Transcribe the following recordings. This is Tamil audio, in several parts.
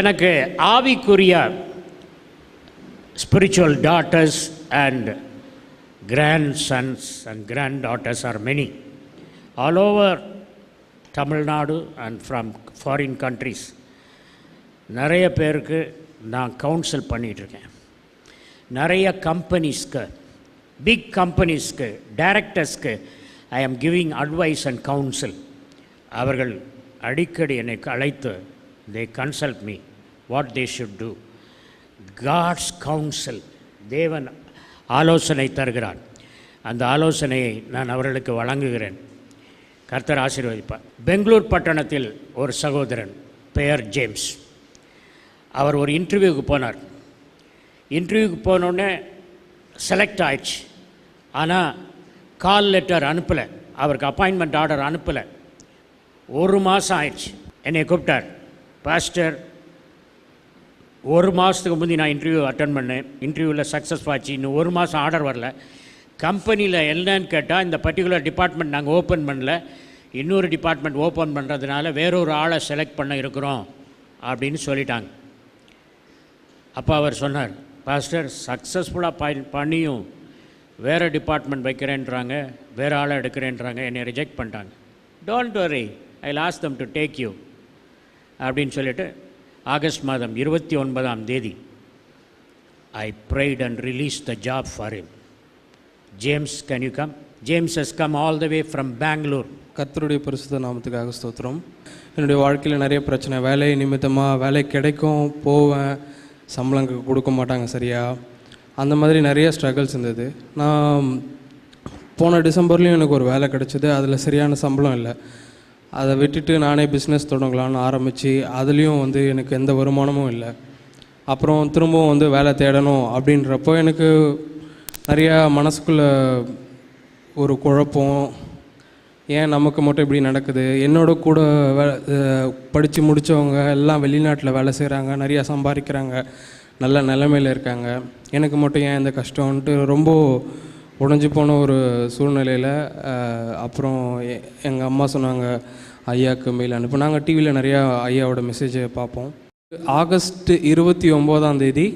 எனக்கு ஆவிக்குரிய spiritual daughters and grandsons and granddaughters are many all over Tamil Nadu and from foreign countries. நிறைய பேருக்கு நான் கவுன்சில் பண்ணிகிட்ருக்கேன். நிறைய கம்பெனிஸ்க்கு, பிக் கம்பெனிஸ்க்கு, டைரக்டர்ஸ்க்கு ஐ ஆம் கிவிங் அட்வைஸ் அண்ட் கவுன்சில். அவர்கள் அடிக்கடி என்னை அழைத்து they consult me what they should do. God's counsel, தேவன் ஆலோசனை தருகிறார். அந்த ஆலோசனையை நான் அவர்களுக்கு வழங்குகிறேன். கர்த்தர் ஆசீர்வதிப்பார். பெங்களூர் பட்டணத்தில் ஒரு சகோதரன் பெயர் ஜேம்ஸ். அவர் ஒரு இன்டர்வியூவுக்கு போனார். இன்டர்வியூவுக்கு போனோடனே செலக்ட் ஆயிடுச்சு. ஆனால் கால் லெட்டர் அனுப்பலை, அவருக்கு அப்பாயின்மெண்ட் ஆர்டர் அனுப்பலை. ஒரு மாதம் ஆயிடுச்சு. என்னை கூப்பிட்டார், பாஸ்டர் ஒரு மாதத்துக்கு முந்தி நான் இன்டர்வியூ அட்டன் பண்ணேன், இன்டர்வியூவில் சக்ஸஸ் ஆச்சு, இன்னும் ஒரு மாதம் ஆர்டர் வரல. கம்பெனியில் என்னன்னு கேட்டால் இந்த பர்டிகுலர் டிபார்ட்மெண்ட் நாங்கள் ஓப்பன் பண்ணல, இன்னொரு டிபார்ட்மெண்ட் ஓப்பன் பண்ணுறதுனால வேறொரு ஆளை செலக்ட் பண்ண இருக்கிறோம் அப்படின்னு சொல்லிட்டாங்க. அப்போ அவர் சொன்னார், பாஸ்டர் சக்ஸஸ்ஃபுல்லாக பண்ணியும் வேறு டிபார்ட்மெண்ட் வைக்கிறேன்றாங்க, வேறு ஆளை எடுக்கிறேன்றாங்க, என்னை ரிஜெக்ட் பண்ணிட்டாங்க. Don't worry, I last them to take you அப்படின்னு சொல்லிவிட்டு ஆகஸ்ட் மாதம் 29ஆம் தேதி I prayed and release the job for him. James, can you come? James has come all the way from Bangalore. கர்த்தருடைய பரிசுத்த நாமத்துக்காக ஸ்தோத்திரம். என்னுடைய வாழ்க்கையில் நிறைய பிரச்சனை, வேலை நிமித்தமாக வேலை கிடைக்கும் போவேன், சம்பளம் கொடுக்க மாட்டாங்க சரியா, அந்த மாதிரி நிறைய ஸ்ட்ரகிள்ஸ் இருந்தது. நான் போன டிசம்பர்லேயும் எனக்கு ஒரு வேலை கிடச்சிது, அதில் சரியான சம்பளம் இல்லை. அதை விட்டுட்டு நானே பிஸ்னஸ் தொடங்கலான்னு ஆரம்பித்து அதுலேயும் எனக்கு எந்த வருமானமும் இல்லை. அப்புறம் திரும்பவும் வேலை தேடணும் அப்படின்றப்போ எனக்கு நிறையா மனசுக்குள்ளே ஒரு குழப்பம், ஏன் நமக்கு மட்டும் இப்படி நடக்குது, என்னோட கூட படித்து முடித்தவங்க எல்லாம் வெளிநாட்டில் வேலை செய்கிறாங்க, நிறையா சம்பாதிக்கிறாங்க, நல்ல நிலைமையில் இருக்காங்க, எனக்கு மட்டும் ஏன் இந்த கஷ்டம்ன்ட்டு ரொம்ப உடஞ்சி போன ஒரு சூழ்நிலையில் அப்புறம் எங்கள் அம்மா சொன்னாங்க, ஐயாவுக்கு மெயில் அனுப்பு. நாங்கள் டிவியில் நிறையா ஐயாவோட மெசேஜை பார்ப்போம். ஆகஸ்ட் 29ஆம் தேதி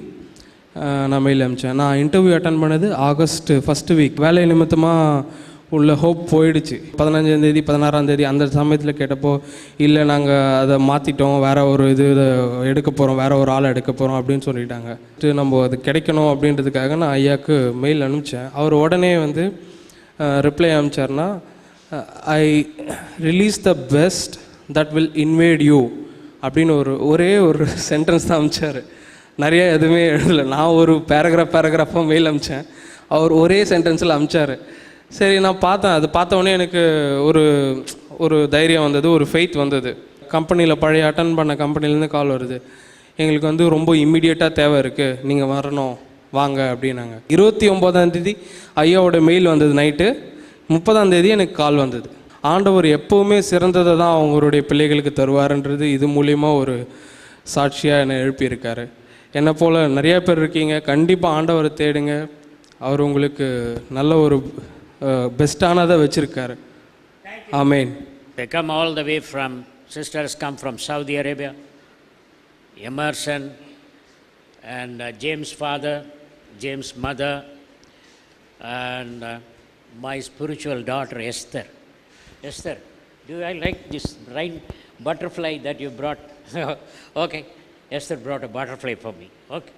நான் மெயில் அனுப்பிச்சேன். நான் இன்டர்வியூ அட்டன் பண்ணது ஆகஸ்ட் ஃபஸ்ட்டு வீக். வேலை நிமித்தமாக உள்ள ஹோப் போயிடுச்சு. 15ஆம் தேதி 16ஆம் தேதி அந்த சமயத்தில் கேட்டப்போ, இல்லை நாங்கள் அதை மாற்றிட்டோம், வேறு ஒரு இது எடுக்க போகிறோம், வேறு ஒரு ஆளை எடுக்க போகிறோம் அப்படின்னு சொல்லிட்டாங்க. நம்ம அது கிடைக்கணும் அப்படின்றதுக்காக நான் ஐயாவுக்கு மெயில் அனுப்பிச்சேன். அவர் உடனே ரிப்ளை அனுப்பிச்சார்னா, I release the best that will invade you அப்படின்னு ஒரே ஒரு சென்டென்ஸ் தான் அனுப்பிச்சார். நிறைய எதுவுமே எழுதலை. நான் ஒரு பேராகிராஃபாக மெயில் அனுப்பிச்சேன், அவர் ஒரே சென்டென்ஸில் அனுப்பிச்சார். சரி, நான் பார்த்தேன். அது பார்த்தோன்னே எனக்கு ஒரு தைரியம் வந்தது, ஒரு ஃபெய்த் வந்தது. கம்பெனியில் பழைய அட்டன் பண்ண கம்பெனிலேருந்து கால் வருது, எங்களுக்கு ரொம்ப இம்மிடியேட்டாக தேவை இருக்குது, நீங்கள் வரணும் வாங்க அப்படின்னாங்க. 29ஆம் தேதி ஐயாவோட மெயில் வந்தது நைட்டு. 30ஆம் தேதி எனக்கு கால் வந்தது. ஆண்டவர் எப்போவுமே சிறந்ததை தான் அவங்களுடைய பிள்ளைகளுக்கு தருவார்ன்றது இது மூலிமா ஒரு சாட்சியாக என்னை எழுப்பியிருக்காரு. என்னை போல் நிறையா பேர் இருக்கீங்க, கண்டிப்பாக ஆண்டவரை தேடுங்க, அவர் உங்களுக்கு நல்ல ஒரு பெஸ்ட்டானதை வச்சுருக்காரு. ஆமேன். They come all the way from, sisters come from Saudi Arabia, Emerson and James' father, James' mother, and my spiritual daughter Esther. Esther, do I like this rain butterfly that you brought? Okay, Esther brought a butterfly for me. Okay,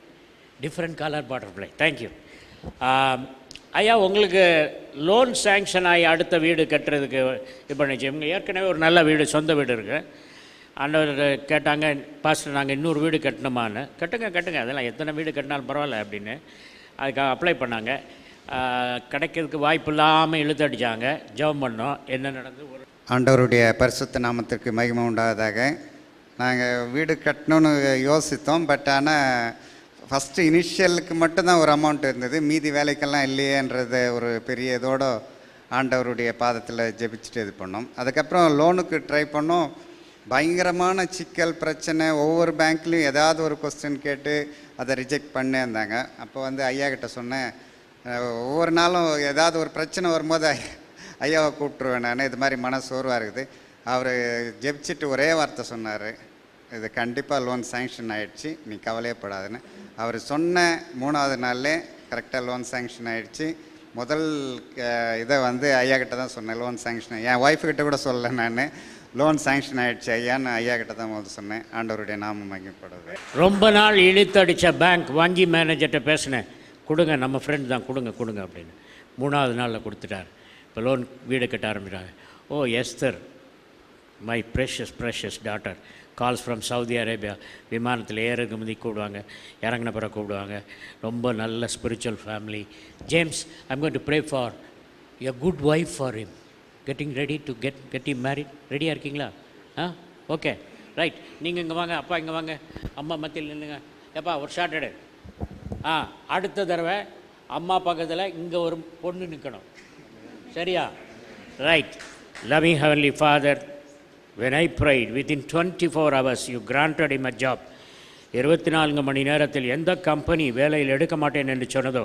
different color butterfly. Thank you. ஐயா, உங்களுக்கு லோன் சேங்ஷன் ஆகி அடுத்த வீடு கட்டுறதுக்கு இப்போ நிச்சயம் ஏற்கனவே ஒரு நல்ல வீடு, சொந்த வீடு இருக்குது. ஆண்டவர் கேட்டாங்க, பாஸ்டர் நாங்கள் இன்னொரு வீடு கட்டணுமான்னு. கட்டுங்க, அதெல்லாம் எத்தனை வீடு கட்டினாலும் பரவாயில்ல அப்படின்னு அதுக்காக அப்ளை பண்ணாங்க. கிடைக்கிறதுக்கு வாய்ப்பு இல்லாமல் இழுத்தடிச்சாங்க. ஜெபம் பண்ணோம். என்ன நடந்து? ஆண்டவருடைய பரிசுத்த நாமத்திற்கு மகிமை உண்டாவதாக. நாங்கள் வீடு கட்டணும்னு யோசித்தோம். பட் ஆனால் ஃபஸ்ட்டு இனிஷியலுக்கு மட்டும்தான் ஒரு அமௌண்ட் இருந்தது, மீதி வேலைக்கெல்லாம் இல்லையேன்றது ஒரு பெரிய இதோட ஆண்டவருடைய பாதத்தில் ஜெபிச்சுட்டு இது பண்ணோம். அதுக்கப்புறம் லோனுக்கு ட்ரை பண்ணோம். பயங்கரமான சிக்கல் பிரச்சனை, ஒவ்வொரு பேங்க்லேயும் ஏதாவது ஒரு கொஸ்டின் கேட்டு அதை ரிஜெக்ட் பண்ணே இருந்தாங்க. அப்போ ஐயா கிட்ட சொன்னேன், ஒவ்வொரு நாளும் ஏதாவது ஒரு பிரச்சனை வரும்போது ஐயாவை கூப்பிட்ருவேன் நான், இது மாதிரி மன சோர்வாக இருக்குது. அவர் ஜெபிச்சுட்டு ஒரே வார்த்தை சொன்னார், இது கண்டிப்பாக லோன் சேங்ஷன் ஆகிடுச்சு, நீ கவலையப்படாதுன்னு. அவர் சொன்ன 3வது நாள்லே கரெக்டாக லோன் சேங்ஷன் ஆகிடுச்சு. முதல் இதை வந்து ஐயா கிட்ட தான் சொன்னேன், லோன் சேங்ஷன். என் ஒய்ஃபுக்கிட்ட கூட சொல்லலை, நான் லோன் சேங்ஷன் ஆகிடுச்சு ஐயான்னு ஐயா கிட்ட தான் முதல் சொன்னேன். ஆண்டவருடைய நாமம் மகிமைப்படுது. ரொம்ப நாள் இழுத்தடித்த பேங்க் வங்கி மேனேஜர்கிட்ட பேசினேன், கொடுங்க நம்ம ஃப்ரெண்ட் தான், கொடுங்க அப்படின்னு. 3வது நாளில் கொடுத்துட்டார். இப்போ லோன் வீடு கட்ட ஆரம்பிக்கிறாங்க. Oh Esther, my precious daughter calls from Saudi Arabia. விமானத்தில் ஏறுக்கு முந்தி கூப்பிடுவாங்க, இறங்கின பிறகு கூப்பிடுவாங்க. ரொம்ப நல்ல spiritual family. James, I'm going to pray for a good wife for him, getting ready to get him married. ரெடியாக இருக்கீங்களா? Okay right. நீங்கள் இங்கே வாங்க, அப்பா இங்கே வாங்க, அம்மா மத்தியில் நின்றுங்க. எப்பா ஒரு ஷார்ட் எடு. அடுத்த தடவை அம்மா பக்கத்தில் இங்கே ஒரு பொண்ணு நிற்கணும், சரியா? Right. Loving heavenly father, when I prayed, within 24 hours you granted him a job. 24 மணி நேரத்தில் எந்த கம்பெனி வேலையில் எடுக்க மாட்டேன் என்று சொன்னதோ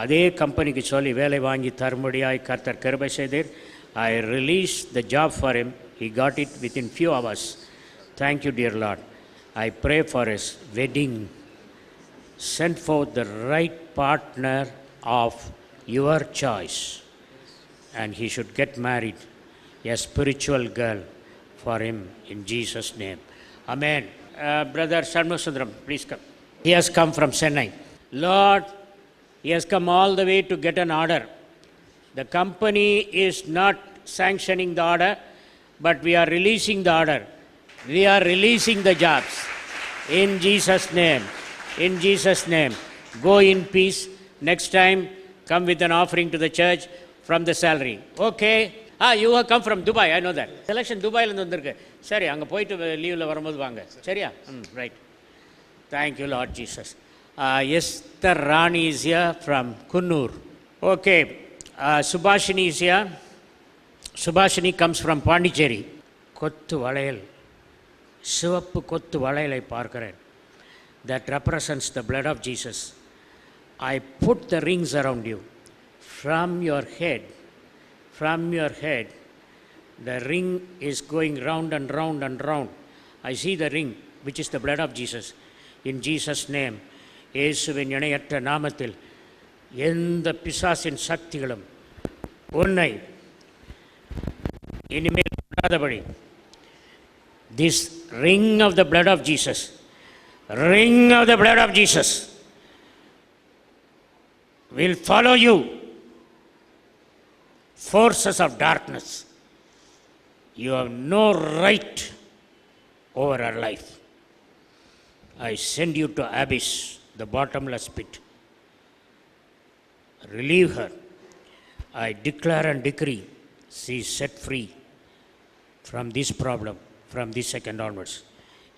அதே கம்பெனிக்கு சொல்லி வேலை வாங்கி தரும்படியாய் கர்த்தர் கிருபை செய்தீர். I released the job for him. He got it within few hours. Thank you, dear Lord. I pray for his wedding. Send forth the right partner of your choice, and he should get married, a spiritual girl, for him in Jesus' name. Amen. Brother Shanmugam, please come. He has come from Chennai. Lord, he has come all the way to get an order. The company is not sanctioning the order, but we are releasing the order. We are releasing the jobs. In Jesus' name. In Jesus' name. Go in peace. Next time, come with an offering to the church from the salary. Okay? You have come from Dubai, I know that. Selection துபாயிலேருந்து வந்திருக்கு. சரி, அங்கே போயிட்டு லீவில் வரும்போது வாங்க, சரியா? Right. Thank you Lord Jesus. Esther Rani is here from Coonoor. Okay. Subashini is here. Subashini comes from Pondicherry. கொத்து வளையல், சிவப்பு கொத்து வளையலை பார்க்கிறேன். That represents the blood of Jesus. I put the rings around you. From your head, the ring is going round and round and round. I see the ring, which is the blood of Jesus. In Jesus' name, இயேசுவின் இணையற்ற நாமத்தில் எந்த பிசாசின் சக்திகளும் உன்னை இனிமேல் தொடாதபடி, this ring of the blood of Jesus, ring of the blood of Jesus will follow you. Forces of darkness, you have no right over her life. I send you to abyss, the bottomless pit. Relieve her. I declare and decree she is set free from this problem from this second onwards.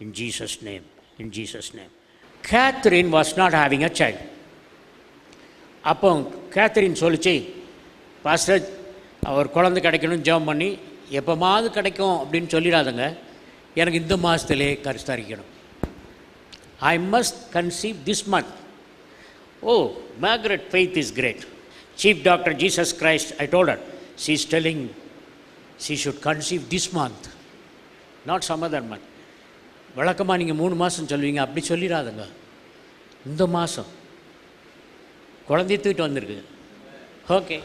In Jesus' name. In Jesus' name. Catherine was not having a child. அப்போ கேத்தரின் சொல்லிச்சு, பாஸ்டர் அவர் குழந்தை கிடைக்கணும்னு ஜெபம் பண்ணி எப்போமாவது கிடைக்கும் அப்படின்னு சொல்லிடாதுங்க, எனக்கு இந்த மாதத்திலே கருத்தரிக்கணும். I must conceive this month. Oh, Margaret faith is great. Chief doctor Jesus Christ, I told her, she is telling she should conceive this month, not some other month. வழக்கமாக நீங்கள் 3 மாதம் சொல்லுவீங்க, அப்படி சொல்லிடாதுங்க. இந்த மாதம் குழந்தைய தூக்கிட்டு வந்திருக்கு. ஓகே.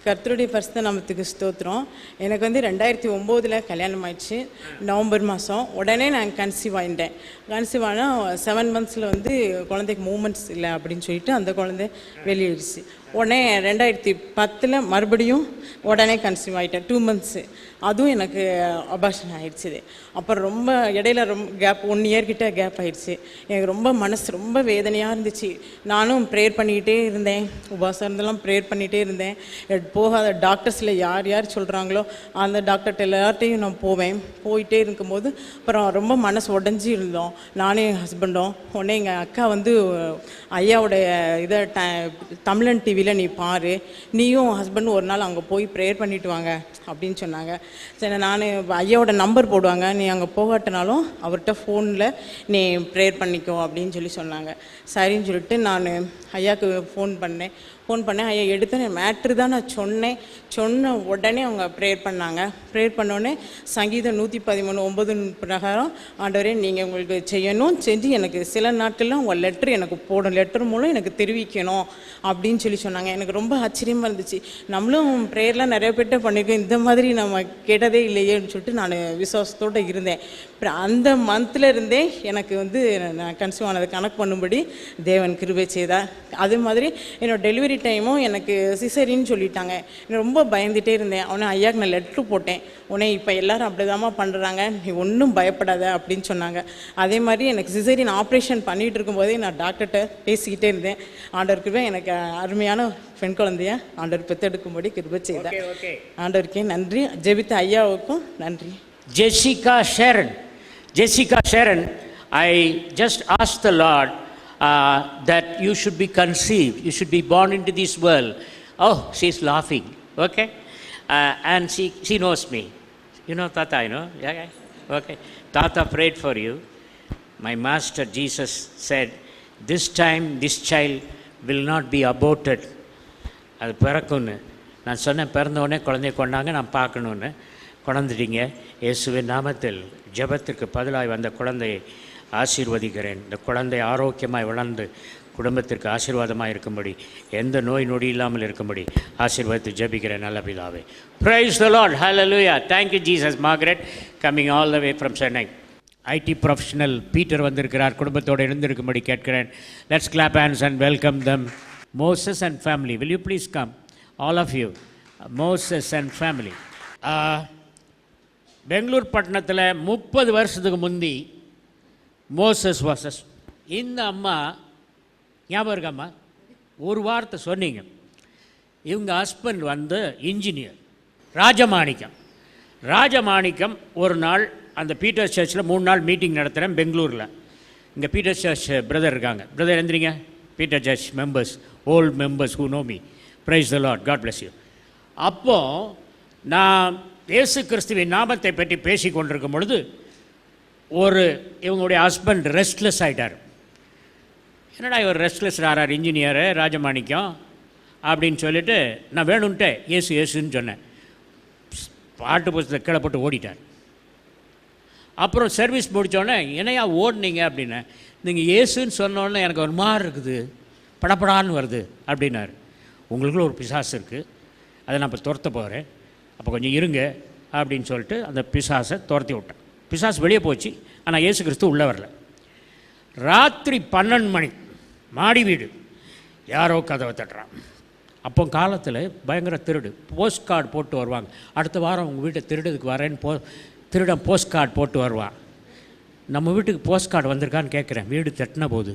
கர்த்தருடைய பரிசுத்த நாமத்துக்கு ஸ்தோத்திரம். எனக்கு 2009 கல்யாணம் ஆயிடுச்சு. நவம்பர் மாதம் உடனே நான் கன்சீவ் ஆகிட்டேன். கன்சீவ் ஆனால் 7 மந்த்ஸில் குழந்தைக்கு மூமெண்ட்ஸ் இல்லை அப்படின்னு சொல்லிட்டு அந்த குழந்தை வெளியிடுச்சு. உடனே 2010 மறுபடியும் உடனே கன்சீவ் ஆகிட்டேன். 2 மந்த்ஸு. அதுவும் எனக்கு அபார்ஷன் ஆகிடுச்சு. அப்புறம் ரொம்ப இடையில ரொம்ப கேப், 1 இயர் கிட்ட கேப் ஆகிடுச்சு. எனக்கு ரொம்ப மனசு ரொம்ப வேதனையாக இருந்துச்சு. நானும் ப்ரேயர் பண்ணிக்கிட்டே இருந்தேன், உபவாசம் இருந்தெல்லாம் ப்ரேயர் பண்ணிகிட்டே இருந்தேன். போகாத டாக்டர்ஸில் யார் யார் சொல்கிறாங்களோ அந்த டாக்டர்கிட்ட எல்லார்ட்டையும் நான் போயிட்டே இருக்கும்போது அப்புறம் ரொம்ப மனசு உடஞ்சி இருந்தோம், நானே என் ஹஸ்பண்டும். உடனே எங்கள் அக்கா ஐயாவுடைய இதை தமிழன் டிவியில் நீ பாரு, நீயும் ஹஸ்பண்டும் ஒரு நாள் அங்கே போய் ப்ரேயர் பண்ணிட்டு வாங்க அப்படின்னு சொன்னாங்க. சரி, நான் ஐயாவோட நம்பர் போடுவாங்க, நீ அங்கே போகாட்டினாலும் அவர்கிட்ட ஃபோனில் நீ ப்ரேயர் பண்ணிக்கோ அப்படின்னு சொன்னாங்க. சரின்னு சொல்லிட்டு நான் ஐயாவுக்கு ஃபோன் பண்ணேன். ஃபோன் பண்ணேன். ஐயா எடுத்தோன்னே மேட்ரு தான் நான் சொன்ன உடனே அவங்க ப்ரேயர் பண்ணாங்க. ப்ரேயர் பண்ணோடனே சங்கீதம் 113:9 பிரகாரம், ஆண்டவரே நீங்கள் உங்களுக்கு செய்யணும், செஞ்சு எனக்கு சில நாட்களில் உங்கள் லெட்ரு எனக்கு போடும், லெட்டர் மூலம் எனக்கு தெரிவிக்கணும் அப்படின்னு சொன்னாங்க. எனக்கு ரொம்ப ஆச்சரியமாக இருந்துச்சு. நம்மளும் ப்ரேயர்லாம் நிறைய பேர்கிட்ட பண்ணியிருக்கோம், இந்த மாதிரி நம்ம கேட்டதே இல்லையேன்னு சொல்லிட்டு நான் விசுவாசத்தோடு இருந்தேன். அப்புறம் அந்த மந்தில் இருந்தே எனக்கு வந்து நான் கன்சீவ் ஆனதை கணக்கு பண்ணும்படி தேவன் கிருபை செய்தார். அதே மாதிரி என்னோடய டெலிவரி டைமும் எனக்கு சிசரின்னு சொல்லிட்டாங்க. நான் ரொம்ப பயந்துகிட்டே இருந்தேன். அவனை ஐயாவுக்கு நான் லெட்ரு போட்டேன், உடனே இப்போ எல்லோரும் அப்படிதாம்மா பண்ணுறாங்க, நீ ஒன்றும் பயப்படாத அப்படின்னு சொன்னாங்க. அதே மாதிரி எனக்கு சிசரின் ஆப்ரேஷன் பண்ணிகிட்டு இருக்கும்போதே நான் டாக்டர்கிட்ட பேசிக்கிட்டே இருந்தேன். ஆண்டவர் கிருபை எனக்கு அருமையான பெண் குழந்தைய ஆண்டவர் பெற்றெடுக்கும்படி கிருபை செய்தார். ஆண்டவருக்கே நன்றி, ஜெபித்த ஐயாவுக்கும் நன்றி. Jessica Sharon, I just asked the Lord that you should be conceived, you should be born into this world. Oh, she's laughing, okay? And she knows me. You know Tata, you know? Yeah, okay. Tata prayed for you. My master Jesus said, this time this child will not be aborted. அது பிறக்கும்னு நான் சொன்னேன். பிறந்தவுடனே குழந்தைய கொண்டாங்க, நான் பார்க்கணுன்னு கொண்டாந்துட்டீங்க. இயேசுவின் நாமத்தில் ஜெபத்திற்கு பதிலாய் வந்த குழந்தையை ஆசீர்வதிக்கிறேன். இந்த குழந்தை ஆரோக்கியமாய் வளர்ந்து குடும்பத்திற்கு ஆசீர்வாதமாக இருக்கும்படி, எந்த நோய் நொடி இல்லாமல் இருக்கும்படி ஆசீர்வாதத்தை ஜெபிக்கிறேன் நல்ல பிதாவே. Praise the Lord. Hallelujah. Thank you Jesus. Margaret coming all the way from Chennai. IT professional Peter வந்திருக்கிறார், குடும்பத்தோடு இருந்திருக்கும்படி கேட்கிறேன். Let's clap hands and welcome them. Moses and family, will you please come, all of you? Moses and family. Bangalore பட்டணத்தில் 30 வருஷத்துக்கு முந்தி மோசஸ் வாசஸ். இந்த அம்மா ஞாபகம் இருக்காம்மா, ஒரு வார்த்தை சொன்னீங்க. இவங்க ஹஸ்பண்ட் வந்து இன்ஜினியர் ராஜமாணிக்கம். ஒரு நாள் அந்த பீட்டர்ஸ் சர்ச்சில் 3 நாள் மீட்டிங் நடத்துகிறேன் பெங்களூரில். இங்கே பீட்டர்ஸ் சர்ச் பிரதர் இருக்காங்க. பிரதர் எந்திரிங்க. Peter church members, old members who know me, praise the Lord, God bless you. அப்போது நான் இயேசு கிறிஸ்துவின் நாமத்தை பற்றி பேசி கொண்டிருக்கும் பொழுது இவங்களுடைய ஹஸ்பண்ட் ரெஸ்ட்லெஸ் ஆகிட்டார். என்னடா இவர் ரெஸ்ட்லெஸ் ஆகிறார், இன்ஜினியரு ராஜமாணிக்கம் அப்படின்னு சொல்லிட்டு நான் வேணும்ன்ட்டு ஏசுன்னு சொன்னேன். பாட்டு புத்தகத்தை கீழே போட்டு ஓடிட்டார். அப்புறம் சர்வீஸ் முடித்தோடனே என்னையா ஓடினீங்க அப்படின்னு, நீங்கள் ஏசுன்னு சொன்னோன்னே எனக்கு ஒரு மாதிரி இருக்குது, படப்படான்னு வருது அப்படின்னாரு. உங்களுக்குள்ள ஒரு பிசாசு இருக்குது, அதை நான் இப்போ துரத்த போகிறேன், அப்போ கொஞ்சம் இருங்க அப்படின்னு சொல்லிட்டு அந்த பிசாசை துரத்தி விட்டேன். பிசாசு வெளியே போச்சு, ஆனால் இயேசு கிறிஸ்து உள்ளே வரல. ராத்திரி 12 மணி, மாடி வீடு, யாரோ கதவை தட்டுறான். அப்போ காலத்தில் பயங்கர திருடு, போஸ்ட் கார்டு போட்டு வருவாங்க. அடுத்த வாரம் உங்கள் வீட்டை திருடுறதுக்கு வரேன்னு திருடன் போஸ்ட் கார்டு போட்டு வருவான். நம்ம வீட்டுக்கு போஸ்ட் கார்டு வந்திருக்கான்னு கேட்குறேன். வீடு தட்டின போது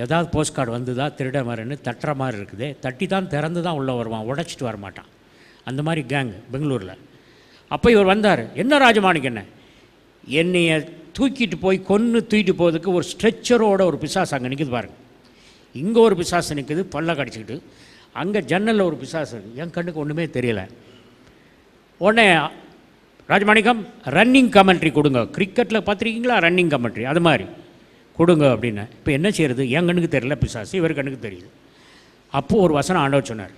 ஏதாவது போஸ்ட் கார்டு வந்துதா, திருடன் வரேன்னு தட்டுற மாதிரி இருக்குது. தட்டி தான் திறந்து தான் உள்ளே வருவான், உடைச்சிட்டு வரமாட்டான். அந்த மாதிரி கேங் பெங்களூரில். அப்போ இவர் வந்தார். என்ன ராஜமாணிக்கு, என்னைய தூக்கிட்டு போய் தூக்கிட்டு போகிறதுக்கு ஒரு ஸ்ட்ரெச்சரோட ஒரு பிசாசு அங்கே நிற்குது பாருங்கள். இங்கே ஒரு பிசாசு நிற்குது பல்ல கடிச்சிக்கிட்டு, அங்கே ஜன்னலில் ஒரு பிசாசு இருக்குது. என் கண்ணுக்கு ஒன்றுமே தெரியலை. உடனே ராஜமாணிக்கம் ரன்னிங் கமெண்ட்ரி கொடுங்க, கிரிக்கெட்டில் பார்த்துருக்கீங்களா ரன்னிங் கமெண்ட்ரி, அது மாதிரி கொடுங்க அப்படின்னு. இப்போ என்ன செய்கிறது, என் கண்ணுக்கு தெரியல பிசாசு, இவர் கண்ணுக்கு தெரியுது. அப்போது ஒரு வசனம் ஆண்டவர் சொன்னார்,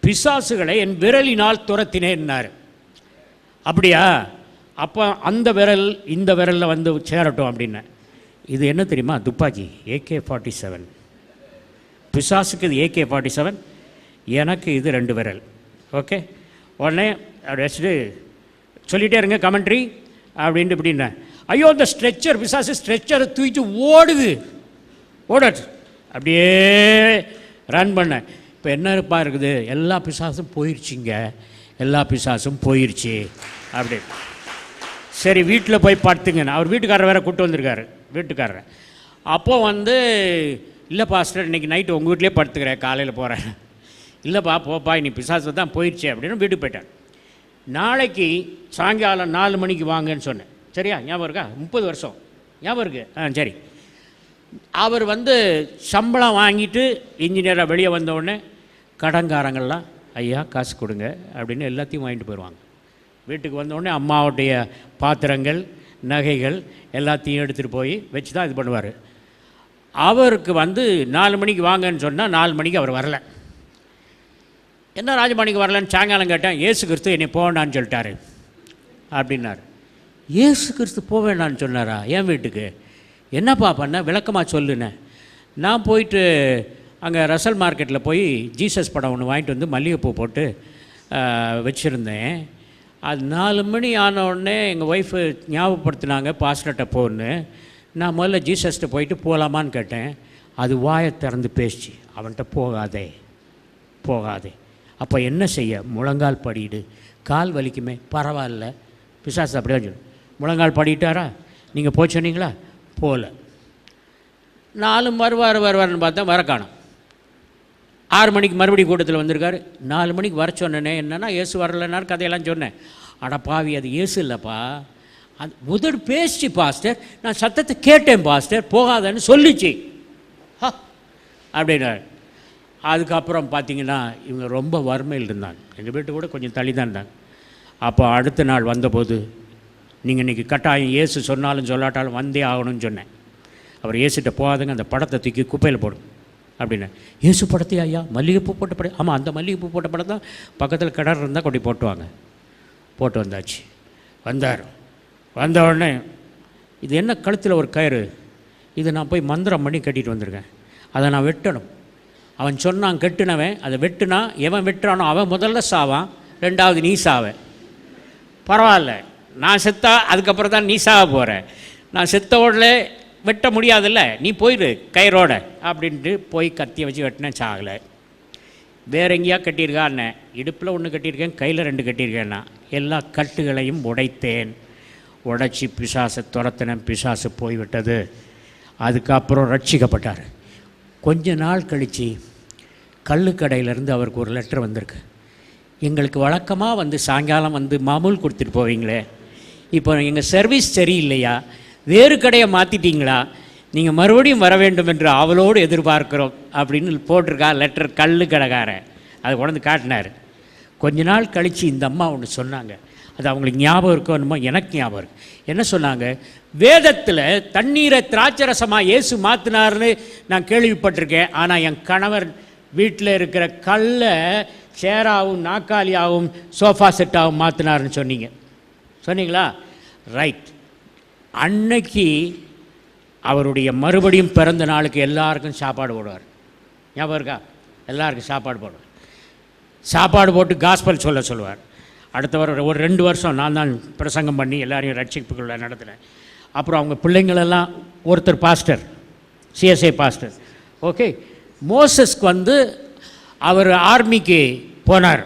பிசாசுகளை என் விரலினால் துரத்தினேன்னார். அப்படியா, அப்போ அந்த விரல் இந்த விரலில் வந்து சேரட்டும் அப்படின்னு. இது என்ன தெரியுமா, துப்பாக்கி AK-47. பிசாசுக்கு இது AK-47, எனக்கு இது 2 விரல். ஓகே, உடனே அப்படி வச்சுட்டு சொல்லிகிட்டே இருங்க கமெண்ட்ரி அப்படின்ட்டு இப்படின்னா. ஐயோ இந்த ஸ்ட்ரெச்சர், பிசாசு ஸ்ட்ரெச்சரை தூக்கிட்டு ஓடாது, அப்படியே ரன் பண்ண. இப்போ என்ன இருப்பா இருக்குது, எல்லா பிசாசும் போயிடுச்சிங்க, எல்லா பிசாசும் போயிடுச்சு அப்படி. சரி வீட்டில் போய் படுத்துங்க. அவர் வீட்டுக்காரர் வேறு கூப்பிட்டு வந்திருக்காரு வீட்டுக்காரரை. அப்போது வந்து இல்லை பாஸ்டர் இன்றைக்கி நைட்டு உங்கள் வீட்லேயே படுத்துக்கிறேன், காலையில் போகிறேன். இல்லைப்பா போப்பா நீ பிசாசு தான் போயிடுச்சு அப்படின்னு வீட்டுக்கு போயிட்டார். நாளைக்கு சாயங்காலம் 4 மணிக்கு வாங்கன்னு சொன்னேன். சரியா, ஞாபகம் இருக்கா? 30 வருஷம் ஞாபகம் இருக்குது. சரி. அவர் வந்து சம்பளம் வாங்கிட்டு இன்ஜினியராக வெளியே வந்தவுடனே கடன்காரங்கள்லாம் ஐயா காசு கொடுங்க அப்படின்னு எல்லாத்தையும் வாங்கிட்டு போயிடுவாங்க. வீட்டுக்கு வந்தோடனே அம்மாவுடைய பாத்திரங்கள் நகைகள் எல்லாத்தையும் எடுத்துகிட்டு போய் வச்சு தான் இது பண்ணுவார். அவருக்கு வந்து 4 மணிக்கு வாங்கன்னு சொன்னால் 4 மணிக்கு அவர் வரலை. என்ன ராஜபாணிக்கு வரலன்னு சாயங்காலம் கேட்டேன். இயேசு கிறிஸ்து என்னை போக வேண்டான்னு சொல்லிட்டாரு அப்படின்னாரு. இயேசு கிறிஸ்து போக வேண்டான்னு சொன்னாரா என் வீட்டுக்கு? என்னப்பா பண்ண விளக்கமாக சொல்லுனேன். நான் போயிட்டு அங்கே ரசல் மார்க்கெட்டில் போய் ஜீசஸ் படம் ஒன்று வாங்கிட்டு வந்து மல்லிகைப்பூ போட்டு வச்சுருந்தேன். அது 4 மணி ஆன உடனே எங்கள் ஒய்ஃபு ஞாபகப்படுத்தினாங்க பாஸ்டர்கிட்ட போன்னு. நான் முதல்ல ஜீசஸ்கிட்ட போயிட்டு போகலாமான்னு கேட்டேன். அது வாயை திறந்து பேசிச்சு, அவன்கிட்ட போகாதே. அப்போ என்ன செய்ய? முழங்கால் படிடு. கால் வலிக்குமே, பரவாயில்ல, பிசாசு அப்படியே சொல்லு. முழங்கால் படிட்டாரா? நீங்கள் போய் சொன்னீங்களா? போகல. 4 வருவார்னு பார்த்தா வர காணோம். 6 மணிக்கு மறுபடியும் கூட்டத்தில் வந்திருக்காரு. 4 மணிக்கு வர சொன்னேனே, என்னென்னா இயேசு வரலன்னாரு, கதையெல்லாம் சொன்னேன். அட பாவி, அது இயேசு இல்லைப்பா, அது உதடு பேசிச்சு பாஸ்டர், நான் சத்தத்தை கேட்டேன் பாஸ்டர், போகாதன்னு சொல்லிச்சு அப்படின்னாரு. அதுக்கப்புறம் பார்த்தீங்கன்னா இவங்க ரொம்ப வறுமையில் இருந்தாங்க. எங்கள் வீட்டு கூட கொஞ்சம் தள்ளி தான் இருந்தாங்க. அப்போ அடுத்த நாள் வந்தபோது, நீங்கள் இன்றைக்கி கட்டாயம் இயேசு சொன்னாலும் சொல்லாட்டாலும் வந்தே ஆகணும்னு சொன்னேன். அவர் இயேசுகிட்ட போகாதுங்க, அந்த படத்தை தூக்கி குப்பையில் போடும் அப்படின்னு. இயேசு படத்தையா? ஐயா, மல்லிகைப்பூ போட்ட படம். ஆமாம், அந்த மல்லிகைப்பூ போட்ட படம் தான் பக்கத்தில் கிணறு இருந்தால் கொண்டு போட்டுவாங்க. போட்டு வந்தாச்சு. வந்த உடனே, இது என்ன கழுத்தில் ஒரு கயிறு, இதை நான் போய் மந்திரம் பண்ணி கட்டிட்டு வந்திருக்கேன், அதை நான் வெட்டணும். அவன் சொன்னான் கெட்டுனவன், அதை வெட்டுனா எவன் வெட்டுறானோ அவன் முதல்ல சாவான், 2வது நீ சாவ. பரவாயில்ல, நான் செத்தா அதுக்கப்புறம் தான் நீ சாவ போகிற, நான் செத்த உடனே வெட்ட முடியாதுல்ல, நீ போயிடு கயிறோட அப்படின்ட்டு போய் கத்தியை வச்சு வெட்டினேன், சாகலை. வேற எங்கேயா கட்டியிருக்கான்னு, இடுப்பில் 1 கட்டியிருக்கேன், கையில் 2 கட்டியிருக்கேன்னா, எல்லா கட்டுகளையும் உடைச்சி பிசாசை துரத்தினேன். பிசாசு போய்விட்டது. அதுக்கப்புறம் ரட்சிக்கப்பட்டார். கொஞ்ச நாள் கழித்து கள்ளுக்கடையிலேருந்து அவருக்கு ஒரு லெட்டர் வந்திருக்கு. எங்களுக்கு வழக்கமாக வந்து சாயங்காலம் வந்து மாமூல் கொடுத்துட்டு போவீங்களே, இப்போ எங்கள் சர்வீஸ் சரியில்லையா, வேறு கடையை மாற்றிட்டீங்களா, நீங்கள் மறுபடியும் வர வேண்டும் என்று அவளோடு எதிர்பார்க்குறோம் அப்படின்னு போட்டிருக்கா லெட்டர். கள்ளுக்கடைக்காரன் அதை கொண்டு காட்டினார். கொஞ்ச நாள் கழித்து இந்த அம்மா ஒன்று சொன்னாங்க, அது அவங்களுக்கு ஞாபகம் இருக்கோ என்னமோ, எனக்கு ஞாபகம் இருக்குது. என்ன சொன்னாங்க? வேதத்தில் தண்ணீரை திராட்சரசமாக இயேசு மாற்றினார்னு நான் கேள்விப்பட்டிருக்கேன், ஆனால் என் கணவர் வீட்டில் இருக்கிற கல்லை சேராகவும் நாக்காலியாகவும் சோஃபா செட்டாகவும் மாற்றினார்னு சொன்னீங்களா? ரைட். அன்னைக்கு அவருடைய மறுபடியும் பிறந்த நாளுக்கு எல்லாருக்கும் சாப்பாடு போடுவார். ஞாபகம் இருக்கா? எல்லாருக்கும் சாப்பாடு போடுவார். சாப்பாடு போட்டு காஸ்பல் சொல்லுவார். அடுத்த வாரம் ஒரு 2 வருஷம் நான் தான் பிரசங்கம் பண்ணி எல்லாரையும் ரட்சிப்புக்குள்ள நடத்தினேன். அப்புறம் அவங்க பிள்ளைங்களெல்லாம், ஒருத்தர் பாஸ்டர், சிஎஸ்ஐ பாஸ்டர். ஓகே, மோசஸ்க்கு வந்து அவர் ஆர்மிக்கு போனார்.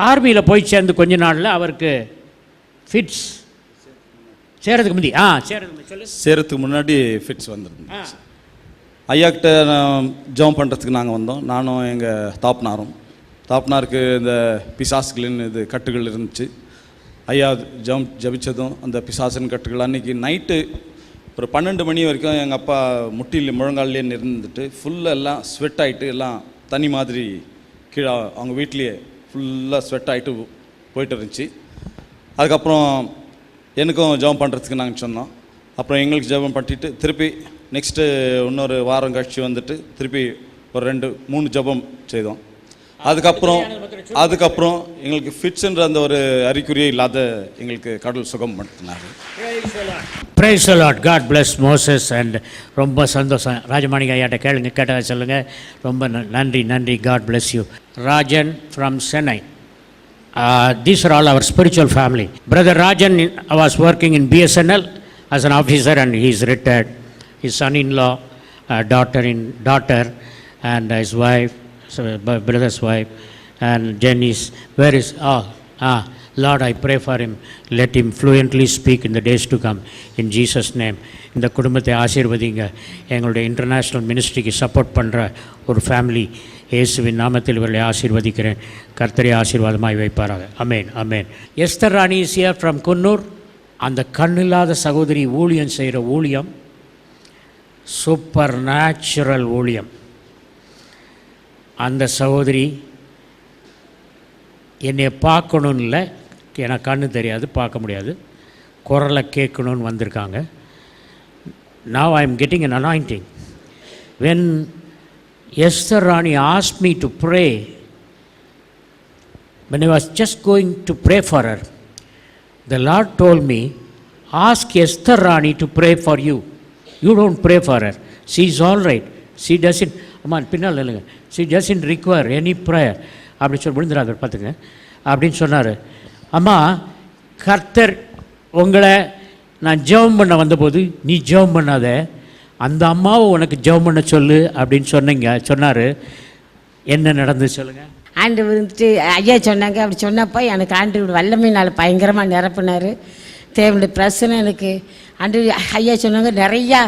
ஆர்மியில் போய் சேர்ந்து கொஞ்ச நாளில் அவருக்கு ஃபிட்ஸ் சேரத்துக்கு முன்னாடி ஃபிட்ஸ் வந்துருந்தேன். ஐயாக்கிட்ட ஜெபம் பண்ணுறதுக்கு நாங்கள் வந்தோம், நானும் எங்கள் தாப்னாருக்கு இந்த பிசாசுகளின் இது கட்டுகள் இருந்துச்சு. ஐயா ஜபிச்சதும் அந்த பிசாசின் கட்டுகள். அன்றைக்கி நைட்டு ஒரு 12 மணி வரைக்கும் எங்கள் அப்பா முட்டியில் முழங்கால்லே இருந்துட்டு ஃபுல்லாக எல்லாம் ஸ்வெட் ஆகிட்டு, எல்லாம் தனி மாதிரி கீழே அவங்க வீட்லேயே ஃபுல்லாக ஸ்வெட் ஆகிட்டு போயிட்டு இருந்துச்சு. அதுக்கப்புறம் எனக்கும் ஜெபம் பண்ணுறதுக்கு நாங்கள் சொன்னோம். அப்புறம் எங்களுக்கு ஜெபம் பண்ணிட்டு திருப்பி நெக்ஸ்ட்டு இன்னொரு வாரம் கழிச்சு வந்துட்டு திருப்பி ஒரு 2-3 ஜெபம் செய்தோம். அதுக்கப்புறம் எங்களுக்கு ஃபிட்ஸ்ன்ற அந்த ஒரு அறிகுறியே இல்லாத எங்களுக்கு கடவுள் சுகம் படுத்தினார். Praise the Lord. God bless Moses and ரொம்ப சந்தோஷம். ராஜமாணிக ஐயாட்ட கேட்டதை சொல்லுங்கள். ரொம்ப நன்றி. God bless you. Rajan from Chennai. These are all our spiritual family. Brother Rajan was working in BSNL as an officer and he is retired. His son-in-law, daughter and his wife, brother's wife, and Jenny's. Where is Lord, I pray for him. Let him fluently speak in the days to come. In Jesus' name. இந்த குடும்பத்தை ஆசீர்வதிங்க. எங்களுடைய இன்டர்நேஷ்னல் மினிஸ்ட்ரிக்கு சப்போர்ட் பண்ணுற ஒரு ஃபேமிலி, இயேசுவின் நாமத்தில் இவர்களை ஆசீர்வதிக்கிறேன். கர்த்தரை ஆசீர்வாதமாய் வைப்பாராக. Amen. Esther Rani is here from Coonoor. அந்த கண்ணில்லாத சகோதரி ஊழியம் செய்கிற ஊழியம் சூப்பர் நேச்சுரல் ஊழியம். அந்த சகோதரி என்னை பார்க்கணுன்னு இல்லை, எனக்கு கண்ணு தெரியாது, பார்க்க முடியாது, குரலை கேட்கணுன்னு வந்திருக்காங்க. Now I am getting an anointing. When Esther Rani asked me to pray, when I was just going to pray for her, the Lord told me, ask Esther Rani to pray for you. You don't pray for her. She is all right. She doesn't, பின்னால் இல்லைங்க, she doesn't require any prayer. அப்படி சொல்லி விழுந்துடாத பார்த்துங்க அப்படின்னு சொன்னார். அம்மா, கர்த்தர் உங்களை நான் ஜெபம் பண்ண வந்தபோது நீ ஜெபம் பண்ணாத, அந்த அம்மாவை உனக்கு ஜெபம் பண்ண சொல்லு அப்படின்னு சொன்னார். என்ன நடந்து சொல்லுங்கள். ஆண்டு வந்துட்டு ஐயா சொன்னாங்க. அப்படி சொன்னப்போ எனக்கு ஆண்டு வல்லமையினால் பயங்கரமாக நிரப்பினார். தேவனுடைய பிரச்சனை எனக்கு ஆண்டு ஐயா சொன்னாங்க, நிறையா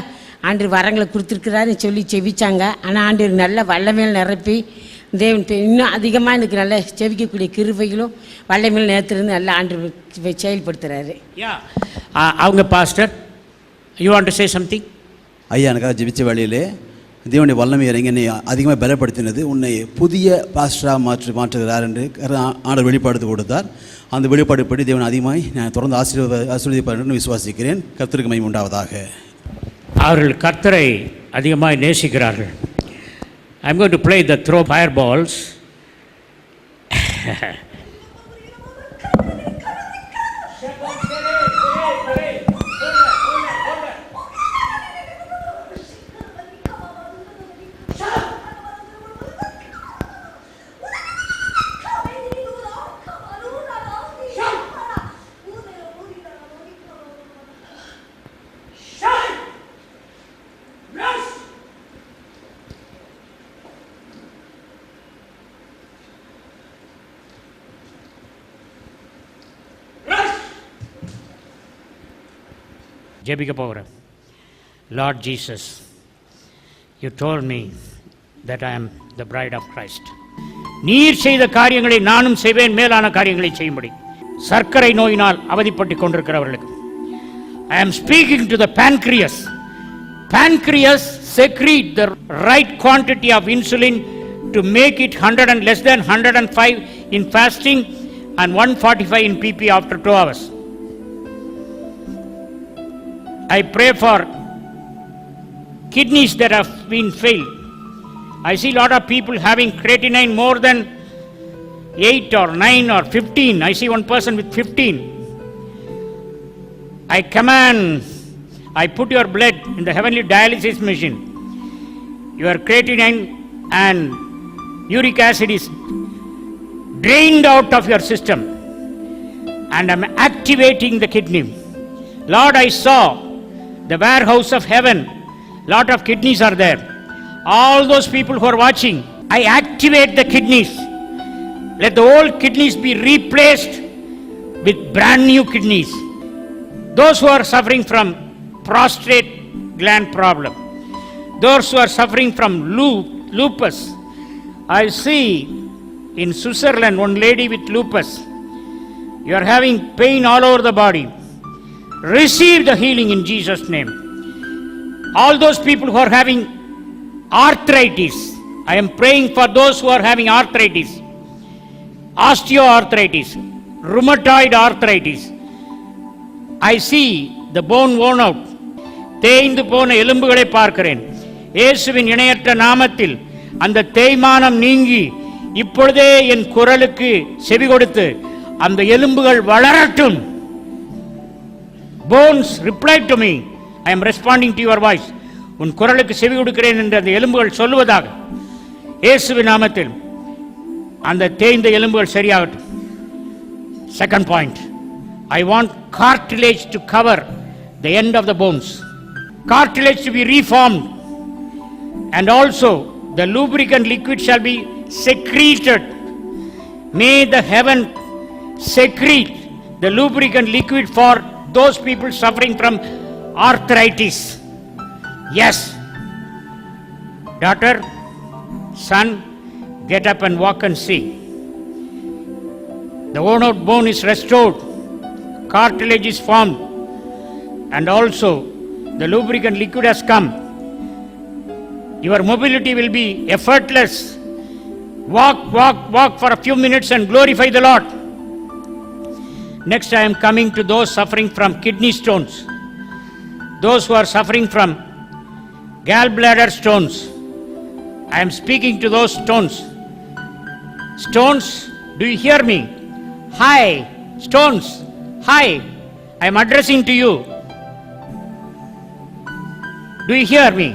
ஆண்டு வரங்களை கொடுத்துருக்குறாருன்னு சொல்லி செவிச்சாங்க. ஆனால் ஆண்டு நல்ல வல்லமையில் நிரப்பி தேவன் இன்னும் அதிகமாக எனக்கு நல்ல செவிக்கக்கூடிய கிருபைகளும் வல்லமையில் நேரத்துலேருந்து நல்ல ஆண்டு செயல்படுத்துகிறாரு. அவங்க pastor, you want to say something? ஐயா எனக்காக ஜெபிச்ச வேளையிலே தேவனுடைய வல்லமை இறங்கி என்னை அதிகமாக பலப்படுத்தினது. உன்னை புதிய பாஸ்டராக மாற்றுகிறார் என்று ஆண்டவர் வெளிப்பாடு கொடுத்தார். அந்த வெளிப்பாடுப்படி தேவன் அதிகமாக நான் தொடர்ந்து ஆசீர்வதிப்பார் என்று விசுவாசிக்கிறேன். கர்த்தருக்கு மகிமை உண்டாவதாக. அவர்கள் கர்த்தரை அதிகமாக நேசிக்கிறார்கள். I am going to play the throw fireballs. ஜெபிக்க போகிறேன். Lord Jesus, you told me that I ஆம் த பிரைட் ஆஃப் கிரைஸ்ட். நீர் செய்த காரியங்களை நானும் செய்வேன், மேலான காரியங்களை செய்யும்படி. சர்க்கரை நோயினால் அவதிப்பட்டு கொண்டிருக்கிறவர்களுக்கு I am speaking to the pancreas. Pancreas secrete the right quantity of insulin to make it 100 and less than 105 in fasting and 145 in PP after 2 hours. I pray for kidneys that have been failed. I see a lot of people having creatinine more than 8 or 9 or 15. I see one person with 15. I command, I put your blood in the heavenly dialysis machine. Your creatinine and uric acid is drained out of your system, and I'm activating the kidney. Lord, I saw the warehouse of heaven. Lot of kidneys are there. All those people who are watching, I activate the kidneys. Let the old kidneys be replaced with brand new kidneys. Those who are suffering from prostate gland problem, those who are suffering from lupus, I see in Switzerland one lady with lupus. You are having pain all over the body. Receive the healing in Jesus' name. All those people who are having arthritis, I am praying for those who are having arthritis, osteoarthritis, rheumatoid arthritis. I see the bone worn out. தேய்ந்து போன எலும்புகளை பார்க்கிறேன். இயேசுவின் இணையற்ற நாமத்தில் அந்த தேய்மானம் நீங்கி இப்பொழுதே என் குரலுக்கு செவி கொடுத்து அந்த எலும்புகள் வளரட்டும். Bones, reply to me. I am responding to your voice. உன் குரலுக்கு செவி கொடுக்கிறேன் என்று அந்த எலும்புகள் சொல்லுவதாக இயேசுவின் நாமத்தில் அந்த தேய்ந்த எலும்புகள் சரியாகட்டும். Second point, I want cartilage to cover the end of the bones. Cartilage to be reformed, and also the lubricant liquid shall be secreted. May the heaven secrete the lubricant liquid for those people suffering from arthritis. Yes. Daughter, son, get up and walk and see. The worn out bone is restored, cartilage is formed, and also the lubricant liquid has come. Your mobility will be effortless. Walk for a few minutes and glorify the Lord. Next, I am coming to those suffering from kidney stones, those who are suffering from gallbladder stones. I am speaking to those stones Do you hear me? Hi, stones. Hi, I am addressing to you. Do you hear me?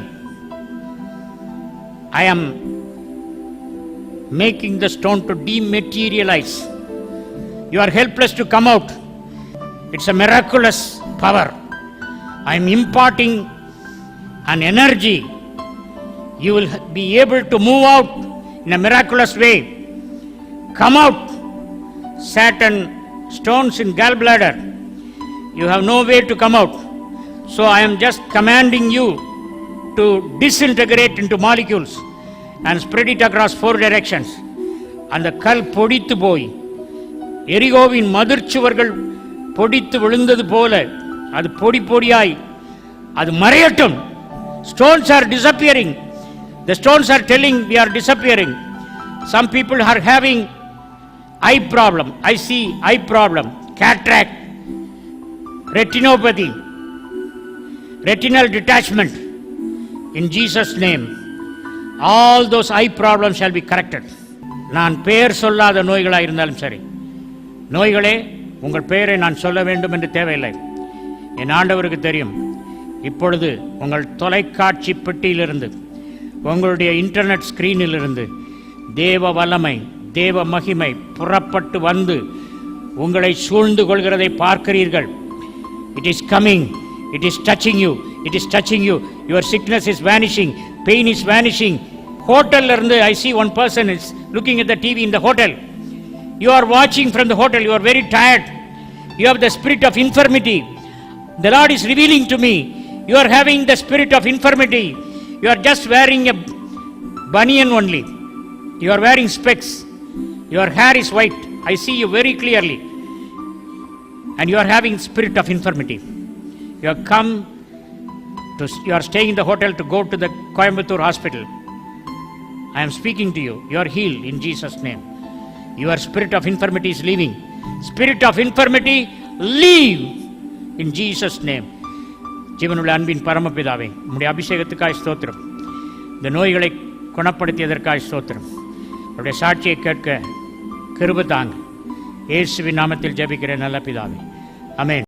I am making the stone to dematerialize. You are helpless to come out. It's a miraculous power. I am imparting an energy. You will be able to move out in a miraculous way. Come out. Saturn, stones in gallbladder. You have no way to come out. So I am just commanding you to disintegrate into molecules and spread it across 4 directions. அந்த கல் பொடித்து போய் எரிகோவின் மதிர்ச்சுவர்கள் பொடித்து விழுந்தது போல அது பொடி பொடியாய் அது மறையட்டும். Stones are disappearing. The stones are telling we are disappearing. Some people are having eye problem. I see eye problem, cataract, retinopathy, retinal detachment. In Jesus' name, all those eye problems shall be corrected. நான் பெயர் சொல்லாத நோய்களாக இருந்தாலும் சரி, நோய்களே உங்கள் பெயரை நான் சொல்ல வேண்டும் என்று தேவையில்லை. என் ஆண்டவருக்கு தெரியும். இப்பொழுது உங்கள் தொலைக்காட்சி பெட்டியிலிருந்து, உங்களுடைய இன்டர்நெட் ஸ்கிரீனிலிருந்து தேவ வல்லமை, தேவ மகிமை புறப்பட்டு வந்து உங்களை சூழ்ந்து கொள்கிறதை பார்க்கிறீர்கள். It is coming. It is touching you. It is touching you. Your sickness is vanishing. Pain is vanishing. Hotel irundhu, I see one person is looking at the TV in the hotel. You are watching from the hotel. You are very tired. You have the spirit of infirmity. The Lord is revealing to me. You are having the spirit of infirmity. You are just wearing a banian only. You are wearing specs. Your hair is white. I see you very clearly. And you are having spirit of infirmity. You have come to, you are staying in the hotel to go to the Coimbatore hospital. I am speaking to you. You are healed in Jesus' name. Your spirit of infirmity is leaving. Spirit of infirmity, leave in Jesus' name. ஜீவனுள்ள அன்பின் பரமபிதாவே, உம்முடைய அபிஷேகத்துக்காய் ஸ்தோத்திரம். இந்த நோய்களை குணப்படுத்தியதற்காய் ஸ்தோத்திரம். உடைய சாட்சியை கேட்க கிருபை தாங்க. இயேசுவின் நாமத்தில் ஜெபிக்கிறேன் நல்ல பிதாவே. ஆமென்.